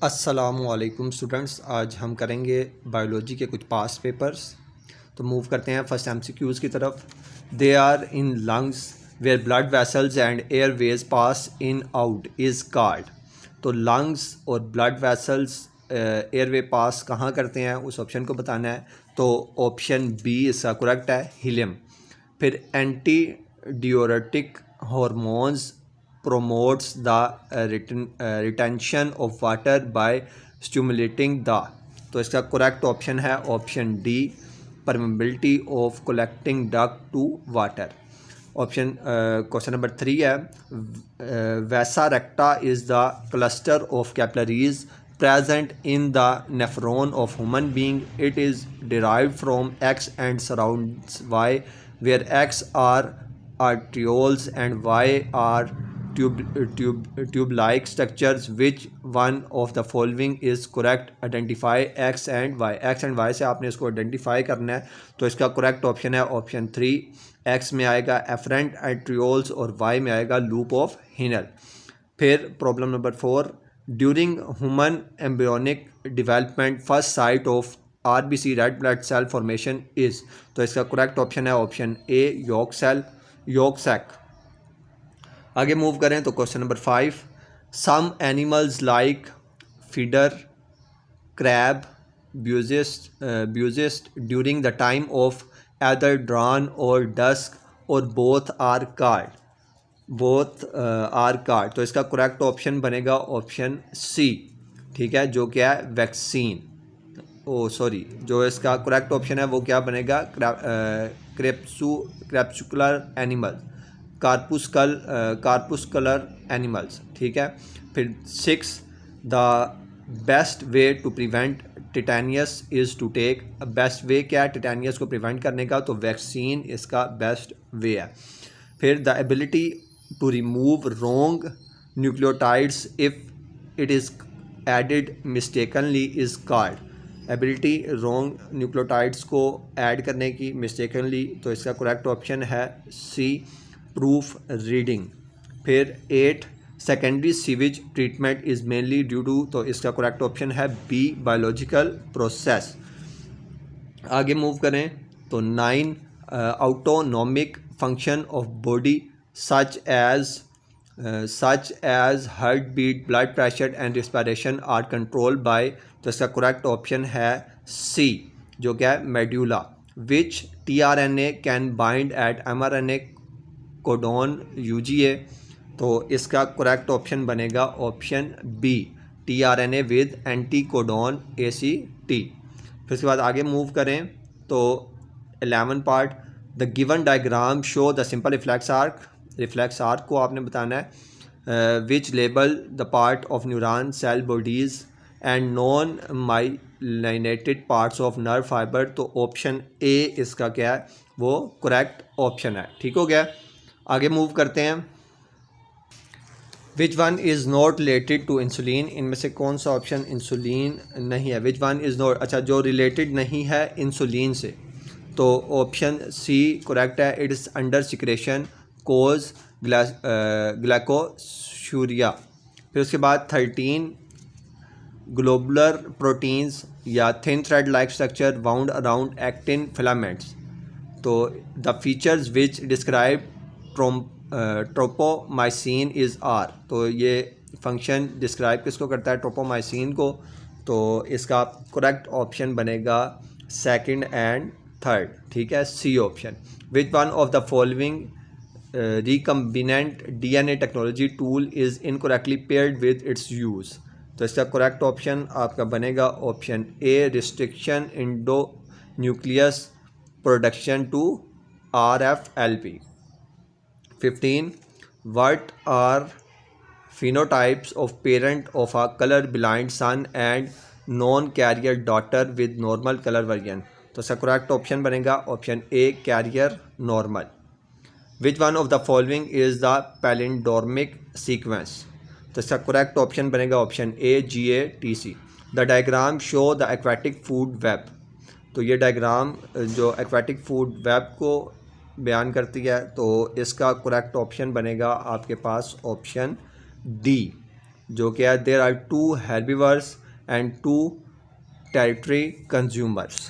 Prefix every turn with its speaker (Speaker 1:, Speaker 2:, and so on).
Speaker 1: अस्सलामुअलैकुम स्टूडेंट्स, आज हम करेंगे बायोलॉजी के कुछ पास्ट पेपर्स। तो मूव करते हैं फर्स्ट एमसीक्यूज़ की तरफ। They are in lungs where blood vessels and air ways pass in out is called. तो लंग्स और ब्लड वेसल्स एयरवे पास कहाँ करते हैं उस ऑप्शन को बताना है। तो ऑप्शन बी इसका करेक्ट है, हीलियम। फिर anti diuretic hormones promotes the retention of water by stimulating the। तो इसका करेक्ट ऑप्शन है option D, permeability of collecting duct to water. Option question number 3 है, vasa recta is the cluster of capillaries present in the nephron of human being. It is derived from X and surrounds Y, where X are arterioles and Y are tube-like structures. Which one of the following is correct? Identify X and Y. X and Y से आपने इसको identify करना है। तो इसका correct option है option 3। X में आएगा एफरेंट आर्टरियोल्स और Y में आएगा लूप ऑफ हिनल। फिर problem number 4, during human embryonic development first site of RBC red blood cell formation is. तो इसका करेक्ट ऑप्शन है option A, yolk cell, yolk sac. आगे मूव करें तो question number 5, some animals like feeder, crab, ब्यूजिस्ट during the time of either dawn or dusk or both are called। तो इसका correct option बनेगा ऑप्शन सी, ठीक है, जो क्या है वैक्सीन। जो इसका करेक्ट ऑप्शन है वो क्या बनेगा, क्रैप्सुकुलर एनिमल, कार्पुस्कुलर एनिमल्स, ठीक है। फिर 6, the best way to prevent tetanus is to take. Best way क्या है टिटेनियस को प्रिवेंट करने का, तो वैक्सीन इसका बेस्ट वे है। फिर the ability to remove wrong nucleotides if it is added mistakenly is called. Ability wrong nucleotides को ऐड करने की मिस्टेकनली, तो इसका करेक्ट ऑप्शन है सी, प्रूफ रीडिंग। फिर 8, secondary sewage treatment is mainly due to, तो इसका करेक्ट ऑप्शन है बी, बायोलॉजिकल प्रोसेस। आगे मूव करें तो 9, autonomic function of body such as heart beat, blood pressure and respiration are control by. तो इसका करेक्ट ऑप्शन है सी, जो क्या है medulla. Which tRNA can bind at mRNA codon UGA। तो इसका करेक्ट ऑप्शन बनेगा option B, tRNA with anti codon ACT। फिर उसके बाद आगे मूव करें तो 11 part, the given diagram show the simple reflex arc. Reflex arc को आपने बताना है। Which label the part of neuron cell bodies and non myelinated parts of nerve fibre. तो ऑप्शन ए इसका क्या है, वो करेक्ट ऑप्शन है, ठीक हो गया। आगे मूव करते हैं, which one is not related to insulin. इनमें से कौन सा ऑप्शन इंसुलिन नहीं है, विच वन इज़ नॉट, अच्छा जो रिलेटेड नहीं है इंसुलिन से, तो ऑप्शन सी करेक्ट है, it is under secretion cause glycosuria. फिर उसके बाद 13, ग्लोबुलर प्रोटीन्स या thin thread like structure bound around actin filaments. तो the features which describe tropomyosin is are. तो ये फंक्शन डिस्क्राइब किसको करता है, ट्रोपोमाइसिन को। तो इसका करेक्ट ऑप्शन बनेगा सेकंड एंड थर्ड, ठीक है, C option. Which one of the following recombinant DNA technology tool is incorrectly paired with its use. तो इसका करेक्ट ऑप्शन आपका बनेगा option A, restriction endonuclease production to RFLP। 15, what are phenotypes of parent of a color blind son and non-carrier daughter with normal color variant। तो इसका correct option बनेगा option A, carrier normal. Which one of the following is the palindromic sequence. तो इसका correct option बनेगा option A, GATC। The diagram show the aquatic food web. तो ये diagram जो aquatic food web को बयान करती है, तो इसका करेक्ट ऑप्शन बनेगा आपके पास ऑप्शन डी, जो कि है there are 2 herbivores and 2 tertiary consumers.